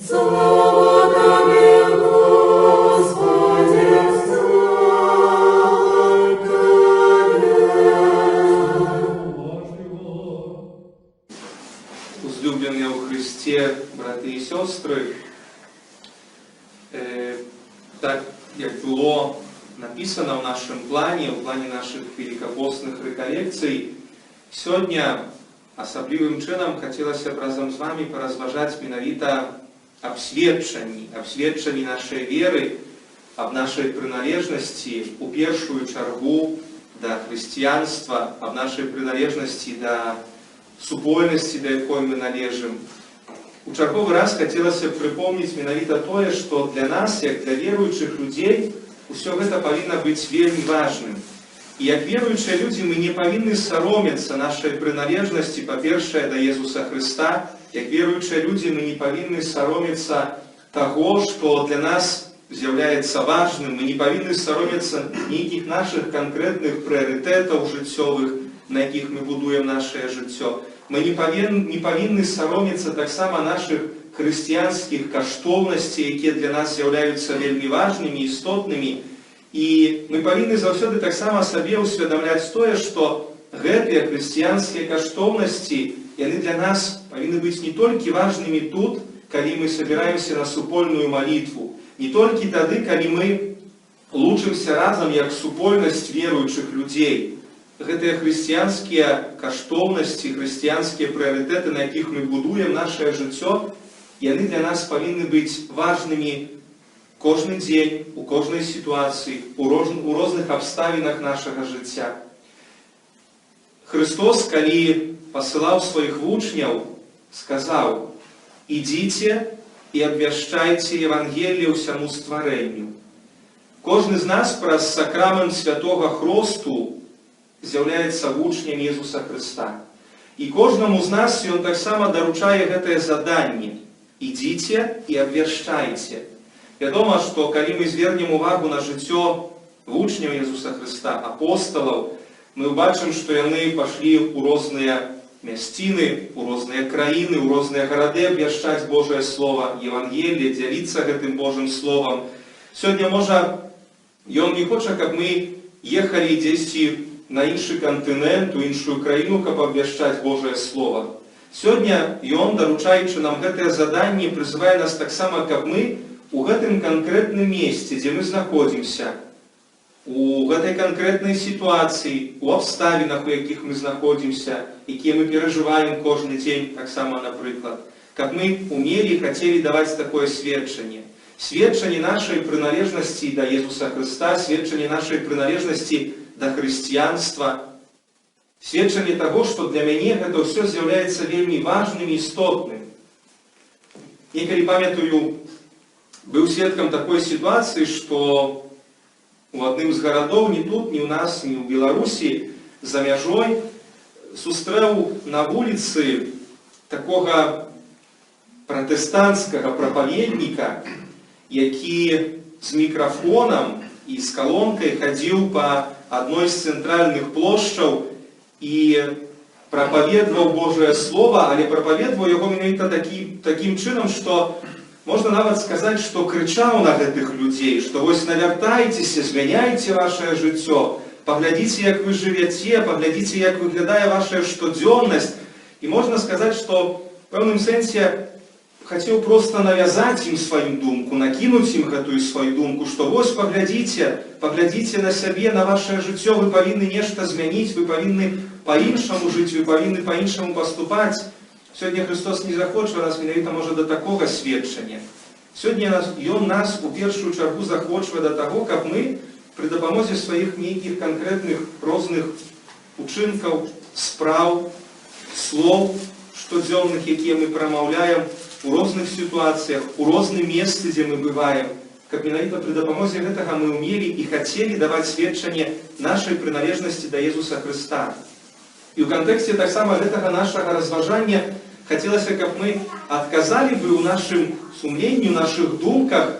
Слава Тобі, Господи, слава Тобі. Возлюбленные во Христе, брати і сестри, так як було написано в нашому плані, в плані наших великопостних реколекцій, сьогодні особливим чином хотілося б разом з вами порозважати менавіта об свідченні нашої віри, об нашій приналежності у першу чергу до християнства, об нашій приналежності до супольності, до якої ми належимо. У черговий раз хотілося б припомнити менавіта тое, що для нас, як для віруючих людей, усе гэта повинно бути вельми важним. І як віруючі люди, ми не повинні соромитися нашої приналежності, по-перше, до Ісуса Христа. Як віруючі люди, ми не повинні соромитися того, що для нас з'являється важним. Ми не повинні соромитися ніяких наших конкретних пріоритетів життєвих, на яких ми будуємо наше життя. Ми не повинні соромитися так само наших християнських коштовностей, які для нас з'являються вельми важними, істотними. І ми повинні завжди так само собі усвідомляти тое, що гэтыя християнские коштовности, они для нас повинны быть не только важными тут, когда мы собираемся на супольную молитву, не только тогда, когда мы лучимся разом, как супольность верующих людей. Гэтыя християнские коштовности, християнские приоритеты, на яких мы будуем наше життя, и они для нас повинны быть важными кожний день, у кожній ситуації, у різних обставинах нашого життя. Христос, коли посилав своїх учнів, сказав: «Ідіть і обвящайте Євангеліє всьому створенню». Кожен з нас праз сакрамент Святого Хресту з'являється учнем Ісуса Христа. І кожному з нас Він так само доручає гэтае заданне: «Ідіть і обвящайте». Вядома, што калі мы звернем увагу на жыццё вучняў Ісуса Христа, апостолаў, мы ўбачым, што яны пашлі ў розныя мясціны, у розныя краіны, у розныя гарады абвяшчаць Божае Слово, Евангелие, дзяліцца гэтым Божым Словом. Сёння, можа, Ён не хоча, каб мы ехалі дзесьці на іншы кантынент, у іншую краіну, каб абвяшчаць Божае Слово. Сёння Ён, даручаючы нам гэтае заданне, прызывае нас таксама, каб мы у гэтым канкрэтным месцы, дзе мы знаходзімся, у гэтай канкрэтнай сітуацыі, у абставінах, у якіх мы знаходзімся, якія мы перажываем кожны дзень, таксама, напрыклад, каб мы умелі і хацелі даваць такое сведчанне. Сведчанне нашай прыналежнасці да Ісуса Христа, сведчанне нашай прыналежнасці да хрысціянства, сведчанне таго, што для мяне гэта ўсё з'яўляецца вельмі важным і істотным. Некалі памятаю, быў сведкам такой сітуацыі, што у адным з гарадоў, не тут, не ў нас, не ў Беларусі, за мяжой, сустрэў на вуліцы такога пратэстанцкага прапаведніка, які з мікрафонам і з калонкай хадзіў па адной з цэнтральных плошчаў і прапаведваў Божае Слово, але прапаведваў яго менавіта такім чынам, што можна нават сказаць, што крычаў на гэтых людзей, што вось навяртайцеся, змяняйце вашае жыццё, паглядзіце, як вы жывяце, паглядзіце, як выглядае ваша штодзённасць. І можна сказаць, што в пэўным сэнсе хацеў проста навязаць ім сваю думку, накінуць ім гэтую сваю думку, што вось паглядзіце на сябе, на вашае жыццё, вы павінны нешта змяніць, вы павінны па-іншаму жыць, вы павінны па-іншаму паступаць. Сёння Христос не захоча нас менавіта, можа, да такога сведчання. Сёння Ён нас у першую чаргу захочвае да таго, каб мы пры дапамозе сваіх нейкіх канкрэтных розных учынкаў, спраў, слоў штодзённых, якія мы прамаўляем у розных сітуацыях, у розным месцы, дзе мы бываем, каб менавіта пры дапамозе гэтага мы ўмелі і хацелі даваць сведчанне нашай прыналежнасці да Ісуса Христа. І ў кантэксце таксама гэтага нашага разважання хацелася, каб мы адказалі бы ў нашым сумленні, ў нашых думках,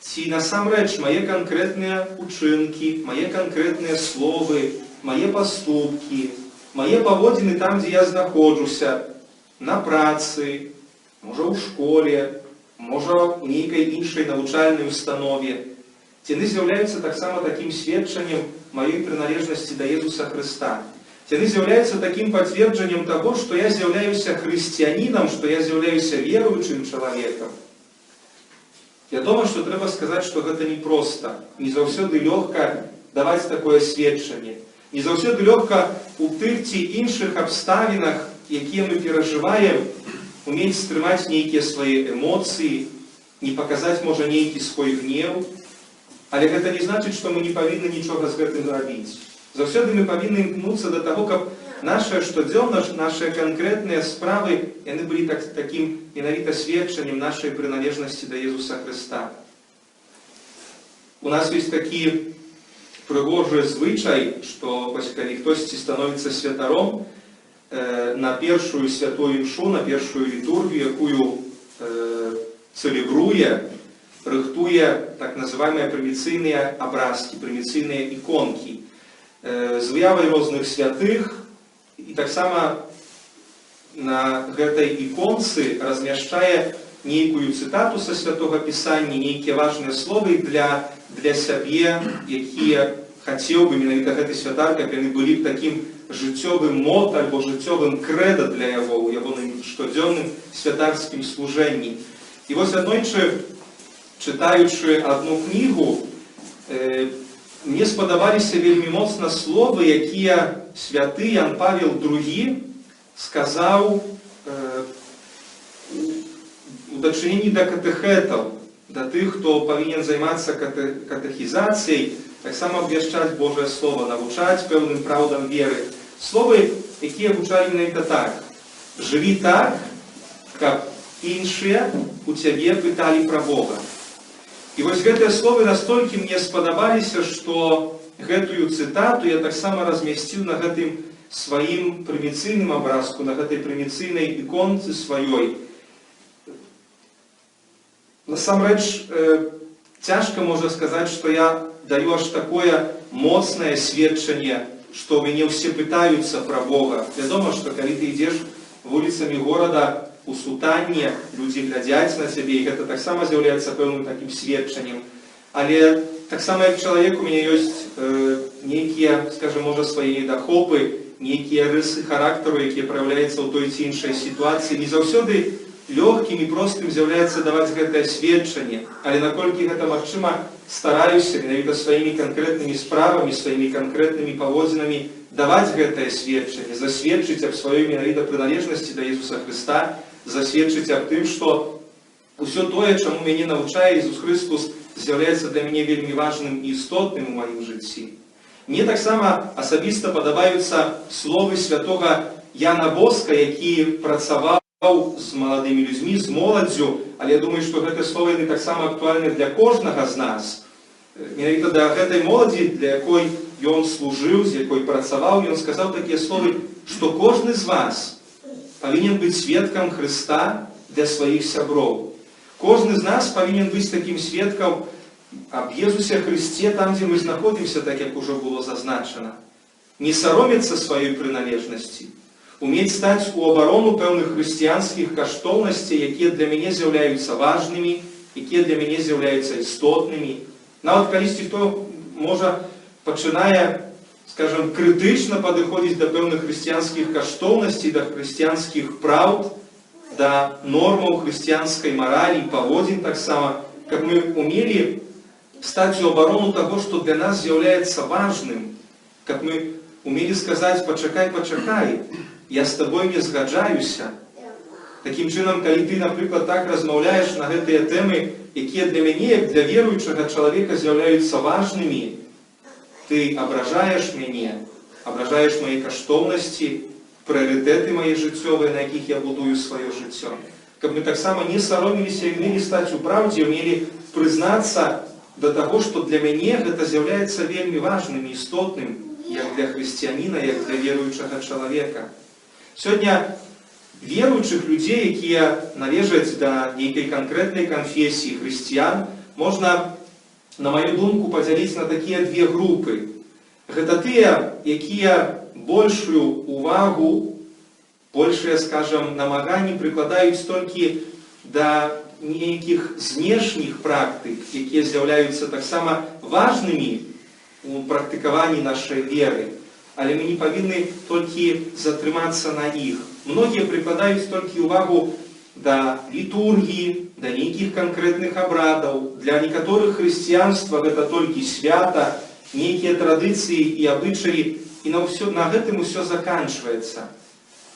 ці насамрэч мае канкрэтныя учынкі, мае канкрэтныя словы, мае паступкі, мае паводзіны там, дзе я знаходжуся, на працы, можа ў школе, можа ў нейкай іншай навучальнай установе, яны з'яўляюцца таксама такім сведчаннем маёй прыналежнасці да Езуса Хрыста. Яны з'яўляюцца такім пацверджаннем таго, што я з'яўляюся хрысціянінам, што я з'яўляюся веруючым чалавекам. Вядома, што трэба сказаць, што гэта непроста. Не заўсёды лёгка даваць такое сведчанне. Не заўсёды лёгка у тых ці іншых абставінах, якія мы перажываем, умець стрымаць нейкія свае эмоцыі, не паказаць, можа, нейкі свой гнеў. Але гэта не значыць, што мы не павінны нічога з гэтым рабіць. Заўсёды мы павінны імкнуцца да таго, каб нашыя штодзённа, нашыя канкрэтныя справы, яны былі такім менавіта сведчаннем нашай прыналежнасці да Езуса Хрыста. У нас ёсць такі прыгожы звычай, што калі хтосьці становіцца святаром, на першую святую імшу, на першую літургію, якую цэлебруе, рыхтуе так называемыя прыміцыйныя абразкі, прыміцыйныя іконкі з выявай розных святых, і таксама на гэтай іконцы размяшчае нейкую цытату са святога пісання, нейкія важныя словы для сябе, якія хацеў бы менавіта гэты святар, каб яны былі б такім жыццёвым мото альбо жыццёвым крэда для яго ў ягоным штодзённым святарскім служэнні. І вось аднойчы, чытаючы адну кнігу, мне спадабаліся вельмі моцна словы, якія святы Ян Павел II сказаў у дачыненні да катэхэтаў, да тых, хто павінен займацца катэхізацыяй, таксама абвяшчаць Божае Слово, навучаць пэўным праўдам веры. Словы, якія гучалі менавіта так: «Жыві так, каб іншыя у цябе пыталі пра Бога». І вось гэтыя словы настолькі мне спадабаліся, што гэтую цытату я таксама размясціў на гэтым сваім прыміцыйным абразку, на гэтай прыміцыйнай іконцы сваёй. Насамрэч, цяжка можна сказаць, што я даю аж такое моцнае сведчанне, што мяне ўсе пытаюцца пра Бога. Вядома, што калі ты ідзеш вуліцамі горада у сутанне, людзі глядзяць на цябе, і гэта таксама з'яўляецца пэўным такім сведчаннем. Але таксама як чалавек у мяне ёсць нейкія, скажем, можа, свае недахопы, нейкія рысы характару, якія праяўляюцца ў той ці іншай сітуацыі. Не заўсёды лёгкім і простым з'яўляецца даваць гэтае сведчанне, але наколькі гэта магчыма, стараюся менавіта сваімі канкрэтнымі справамі, сваімі канкрэтнымі паводзінамі даваць гэтае сведчанне, засведчыць аб сваёй менавіта прыналежнасці да Езуса Хрыста, засведчыць аб тым, што ўсё тое, чаму мяне навучае Ісус Христос, з'яўляецца для мяне вельмі важным і істотным у маім жыцці. Мне таксама асабіста падабаюцца словы святога Яна Боска, які працаваў з маладымі людзьмі, з моладдзю, але я думаю, што гэтыя словы яны таксама актуальны для кожнага з нас. Менавіта да гэтай моладзі, для якой ён служыў, з якой працаваў, ён сказаў такія словы, што кожны з вас павінен быць сведкам Хрыста для сваіх сяброў. Кожны з нас павінен быць такім сведкам аб Езусе Хрысце там, дзе мы знаходзімся, так як ужо было зазначана. Не саромецца сваёй прыналежнасці, умець стаць у абарону пэўных хрысціянскіх каштоўнасцей, якія для мяне з'яўляюцца важнымі, якія для мяне з'яўляюцца істотнымі. Нават калісьці хто, можа, пачынае, скажем, крытычна падыходзіць да пэўных хрысціянскіх каштоўнасцей, да хрысціянскіх праўд, да нормаў хрысціянскай маралі, паводзін таксама, каб мы умелі стаць у абарону таго, што для нас з'яўляецца важным, каб мы умелі сказаць: пачакай, пачакай, я з табой не згаджаюся. Такім чынам, калі ты, напрыклад, так размаўляеш на гэтыя тэмы, якія для мяне, як для веруючага чалавека, з'яўляюцца важнымі, ты абражаеш мяне, абражаеш мае каштоўнасці, прыярытэты мае жыццёвыя, на якіх я будую сваё жыццё. Каб мы таксама не сароміліся і умелі стаць у праўдзе, умелі прызнацца да таго, што для мяне гэта з'яўляецца вельмі важным і істотным, як для хрысціяніна, як для веруючага чалавека. Сёння веруючых людзей, якія належаць да нейкай канкрэтнай канфесіі хрысціян, можна, на маю думку, падзяліць на такія две групы. Гэта тыя, якія большую увагу, большыя, скажам, намаганні прыкладаюць толькі да нейкіх знешніх практык, якія з'яўляюцца таксама важнымі у практыкаванні нашай веры. Але мы не павінны толькі затрымацца на іх. Многія прыкладаюць толькі ўвагу да літургіі, да нейкіх канкрэтных абрадаў. Для некаторых хрысціянства гэта толькі свята, нейкія традыцыі і абычаі, і на гэтым усё заканчваецца.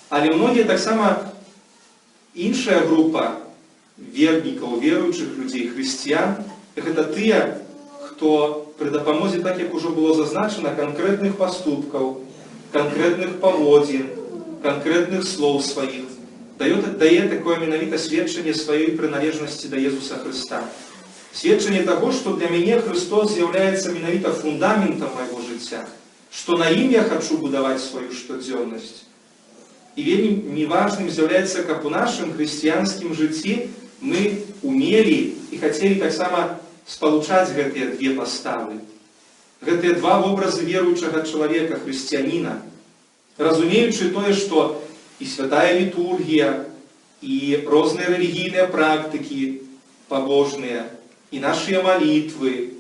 Але многія таксама іншая група вернікаў, веруючых людзей, хрысціян, гэта тыя, хто пры дапамозе, так як ужо было зазначана, канкрэтных паступкаў, канкрэтных паводзін, канкрэтных слоў сваіх, дае такое менавіта сведчанне сваёй прыналежнасці да Езуса Хрыста. Сведчанне таго, што для мяне Христос з'яўляецца менавіта фундаментам майго жыцця, што на ім я хачу будаваць сваю штодзённасць. І вельмі важным з'яўляецца, каб у нашым хрысціянскім жыцці мы умелі і хацелі таксама спалучаць гэтыя две паставы. Гэтыя два вобразы веруючага чалавека, хрысціяніна, разумеючы тое, што і святая літургія, і розныя рэлігійныя практыкі пабожныя, і нашыя малітвы,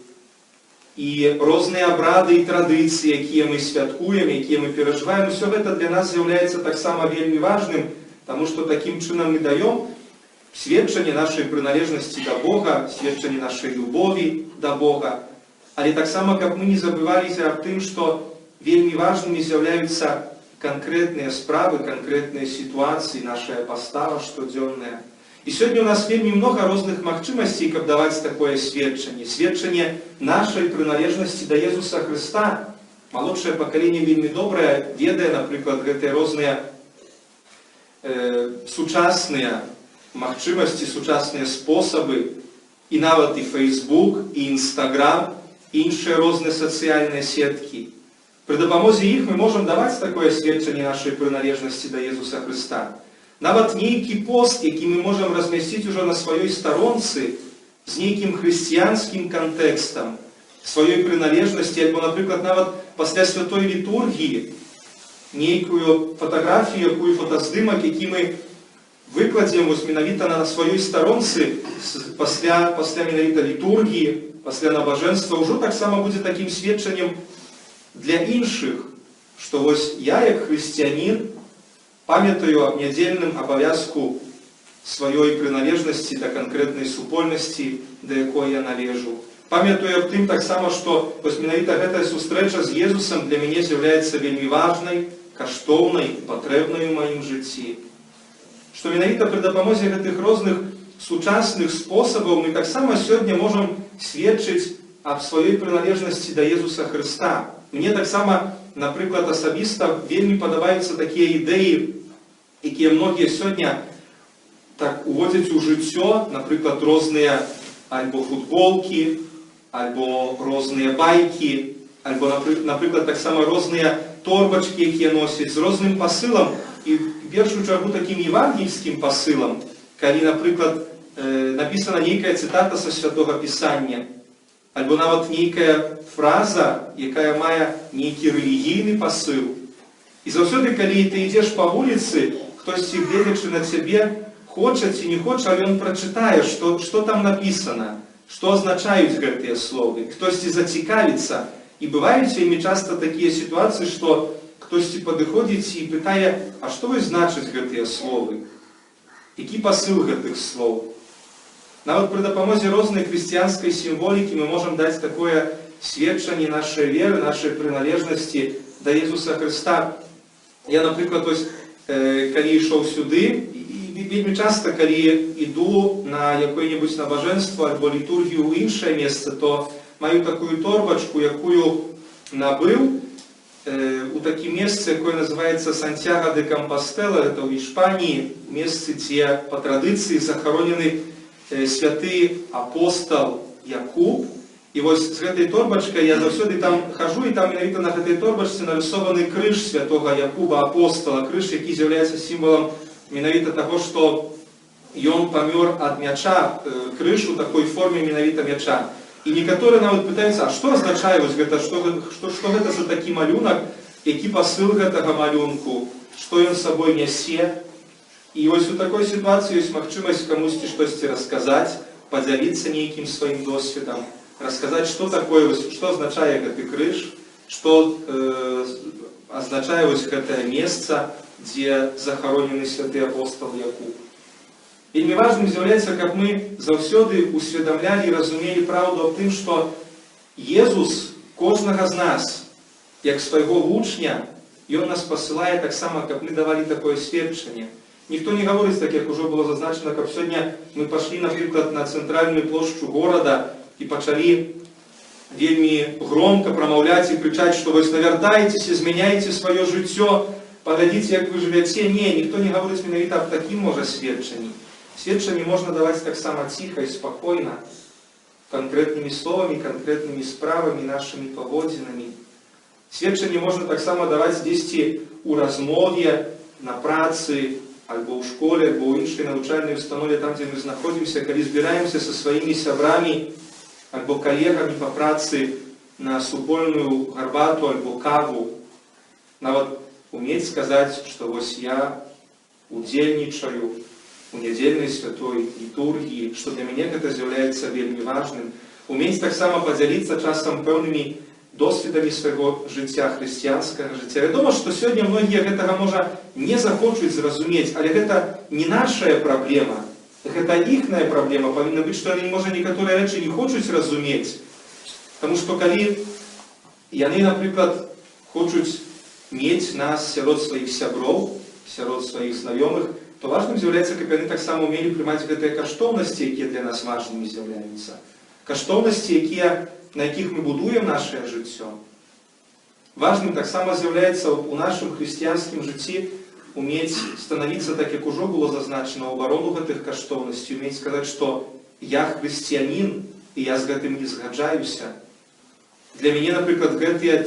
і розныя абрады і традыцыі, якія мы святкуем, якія мы перажываем, усё гэта для нас з'яўляецца таксама вельмі важным, таму што такім чынам мы даём сведчанне нашай прыналежнасці да Бога, сведчанне нашай любові да Бога. Але таксама, каб мы не забываліся аб тым, што вельмі важнымі з'яўляюцца канкрэтныя справы, канкрэтныя сітуацыі, нашая пастава штодзённая. І сёння у нас вельмі многа розных магчымасцей, каб даваць такое сведчанне. Сведчанне нашай прыналежнасці да Езуса Хрыста. Малодшае пакаленне вельмі добрае ведае, напрыклад, гэтыя розныя сучасныя магчымасці, сучасныя спосабы, і нават і Facebook, і Instagram, і іншыя розныя сацыяльныя сеткі. Пры дапамозе іх мы можам даваць такое сведчанне нашай прыналежнасці да Езуса Хрыста. Нават нейкі пост, які мы можам размясціць ужо на сваёй старонцы з нейкім хрысціянскім кантэкстам, сваёй прыналежнасці, альбо, напрыклад, нават пасля святой літургіі, нейкую фатаграфію, якую фотаздымак, які мы выкладзем менавіта на сваёй старонцы пасля менавіта літургіі, пасля набажэнства, ўжо таксама будзе такім сведчаннем для іншых, што вось я, як хрысціянін, памятаю аб нядзельным абавязку сваёй прыналежнасці да канкрэтнай супольнасці, да якой я належу. Памятаю аб тым таксама, што вось менавіта гэтая сустрэча з Езусам для мяне з'яўляецца вельмі важнай, каштоўнай, патрэбнай у маім жыцці. Што менавіта пры дапамозе гэтых розных сучасных спосабаў мы таксама сёння можам сведчыць аб сваёй прыналежнасці да Езуса Хрыста. Мне таксама, напрыклад, асабіста вельмі падабаюцца такія ідэі, якія многія сёння так уводзяць у жыццё, напрыклад, розныя альбо футболкі, альбо розныя байкі, альбо, напрыклад, таксама розныя торбачкі, якія носяць з розным пасылам, і в першую чаргу такім евангельскім пасылам, калі, напрыклад, напісана нейкая цытата са Святога Пісання, альбо нават нейкая фраза, якая мае нейкі рэлігійны пасыл. І заўсёды, калі ты ідзеш па вуліцы, хтосьці, гледзячы на цябе, хоча ці не хоча, але ён прачытае, што там напісана, што азначаюць гэтыя словы. Хтосьці зацікавіцца. І бываюць вельмі часта такія сітуацыі, што хтосьці падыходзіць і пытае, а што вось значаць гэтыя словы? Які пасыл гэтых слоў? Нават пры дапамозе рознай хрысціянскай сімволікі мы можам даць такое сведчанне нашай веры, нашай прыналежнасці да Езуса Хрыста. Я, напрыклад, калі ішоў сюды, і вельмі часта, калі іду на якое-небудзь набажэнства альбо літургію ў іншае месца, то маю такую торбачку, якую набыў у такім месцы, якое называецца Сантьяго де Компостела, это ў Ішпаніі, месцы, дзе па традыцыі захаронены святы апостол Якуб. І вось з гэтай торбачкай я заўсёды там хожу, і там менавіта на гэтай торбачцы нарысованы крыж святога Якуба апостола, крыж, які з'яўляецца сімвалам менавіта таго, што ён памёр ад мяча, крыж у такой форме менавіта мяча. І некаторыя нават пытаюцца, а што азначае вось гэта, што гэта за такі малюнак, які пасыл гэтага малюнку, што ён сабой нясе. І ось у такой ситуації есть магчымасць камусьці штосьці расказаць, падзяліцца нейкім сваім досведам, расказаць, што такое, што азначае гэты крыж, што азначае вось гэтае месца, дзе захаронены святы апостол Якуб. Вельмі важным з'яўляецца, каб мы заўсёды усведамлялі і разумелі праўду аб тым, што Езус кожнага з нас, як свайго вучня, Ён нас пасылае таксама, каб мы давалі такое сведчанне. Ніхто не гаворыць, так як ужо было зазначана, каб сёння мы пашлі, напрыклад, на цэнтральную плошчу горада і пачалі вельмі громко прамаўляць і крычаць, што вось навяртайцеся, змяняйце сваё жыццё, паглядзіце, як вы жывяце. Не, ніхто не гаворыць менавіта аб такім можа сведчанні. Сведчанне можна даваць таксама ціха і спакойна, канкрэтнымі словамі, канкрэтнымі справамі, нашымі паводзінамі. Сведчанне можна таксама даваць дзесьці ў размове, на працы, альбо ў школе, альбо ў іншай навучальнай установе, там, дзе мы знаходзімся, калі збіраемся са сваімі сябрамі, альбо калегамі па працы на супольную гарбату альбо каву. Нават умець сказаць, што вось я удзельнічаю у нядзельнай святой літургіі, што для мяне гэта з'яўляецца вельмі важным. Умець таксама падзяліцца часам пэўнымі досведамі свайго жыцця, хрысціянскага жыцця. Вядома, што сёння многія гэтага, можа, не захочуць зразумець, але гэта не нашая праблема. Гэта іхная праблема. Павінна быць, што яны, можа, некаторыя рэчы не хочуць разумець. Таму што калі яны, напрыклад, хочуць мець нас сярод сваіх сяброў, сярод сваіх знаёмых, то важным з'яўляецца, каб яны таксама умелі прымаць гэтыя каштоўнасці, якія для нас важнымі з'яўляюцца. Каштоўнасці, на якіх мы будуем нашае жыццё. Важным таксама з'яўляецца ў нашым хрысціянскім жыцці умець станавіцца, так як ужо было зазначана, ў абарону гэтых каштоўнасцей, умець сказаць, што я хрысціянін, і я з гэтым не згаджаюся. Для мяне, напрыклад, гэтыя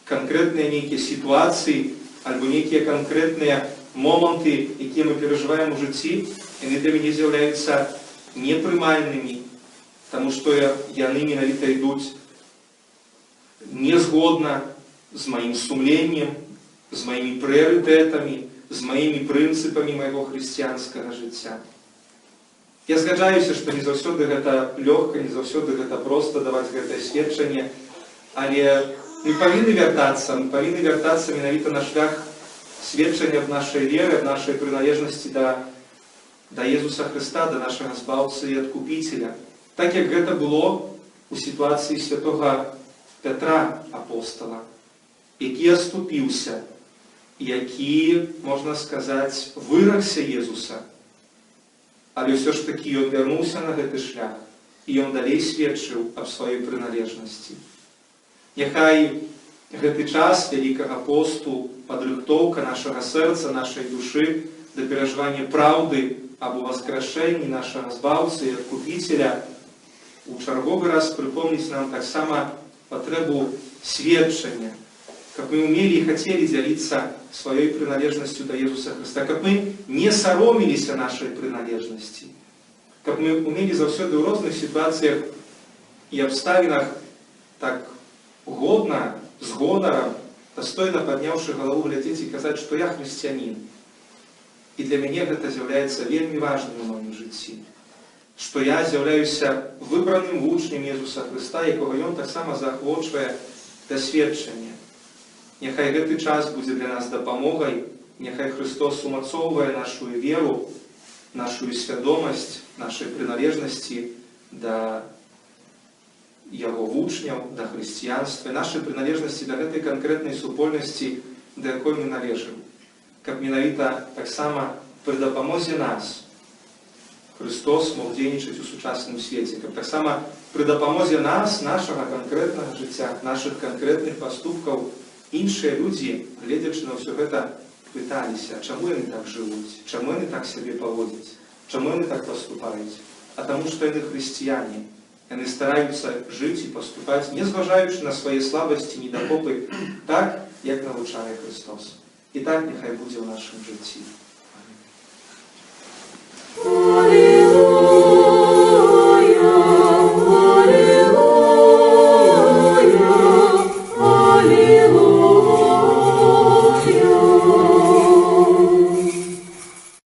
канкрэтныя нейкія сітуацыі альбо нейкія канкрэтныя моманты, якія мы перажываем у жыцці, яны для мяне з'яўляюцца непрымальнымі, таму што яны менавіта ідуць незгодна з маім сумленнем, з маімі прыярытэтамі, з маімі прынцыпамі майго хрысціянскага жыцця. Я згаджаюся, што не заўсёды гэта лёгка, не заўсёды гэта проста даваць гэтае сведчанне, але мы павінны вяртацца менавіта на шлях сведчання аб нашай веры, аб нашай прыналежнасці да Езуса Хрыста, да нашага збаўцы і адкупіцеля. Так як гэта было у сітуацыі святога Пятра апостала, які аступіўся, які, можна сказаць, выракся Езуса, але ўсё ж такі ён вярнуўся на гэты шлях, і ён далей сведчыў аб сваёй прыналежнасці. Няхай гэты час вялікага посту, падрыхтоўка нашага сэрца, нашай душы да перажывання праўды аб уваскрашэнні нашага збаўцы і адкупіцеля у чарговы раз прыпомніць нам таксама патрэбу сведчання, каб мы умелі і хацелі дзяліцца сваёй прыналежнасцю да Езуса Хрыста, каб мы не сароміліся нашай прыналежнасці, каб мы умелі заўсёды ў розных сітуацыях і абставінах так годна, з гонарам, дастойна падняўшы галаву, глядзець і казаць, што я хрысціянін. І для мяне гэта з'яўляецца вельмі важным у маім жыцці, што я з'яўляюся выбраным вучнем Езуса Хрыста, якога ён таксама заахвочвае да сведчання. Няхай гэты час будзе для нас дапамогай, няхай Христос умацоўвае нашу веру, нашу свядомасць, нашай прыналежнасці да Яго вучняў, да хрысціянства, нашай прыналежнасці да гэтай канкрэтнай супольнасці, да якой мы належым. Каб менавіта таксама пры дапамозе нас Христос мог дзейнічаць у сучасным свеце, каб таксама пры дапамозе нас, нашага канкрэтнага жыцця, нашых канкрэтных паступкаў, іншыя людзі, гледзячы на ўсё гэта, пыталіся, чаму яны так жывуць, чаму яны так сябе паводзяць, чаму яны так паступаюць. А таму, што яны хрысціяне, яны стараюцца жыць і паступаць, не зважаючы на свае слабасці, недахопы, так, як навучае Христос. І так няхай будзе ў нашым жыцці.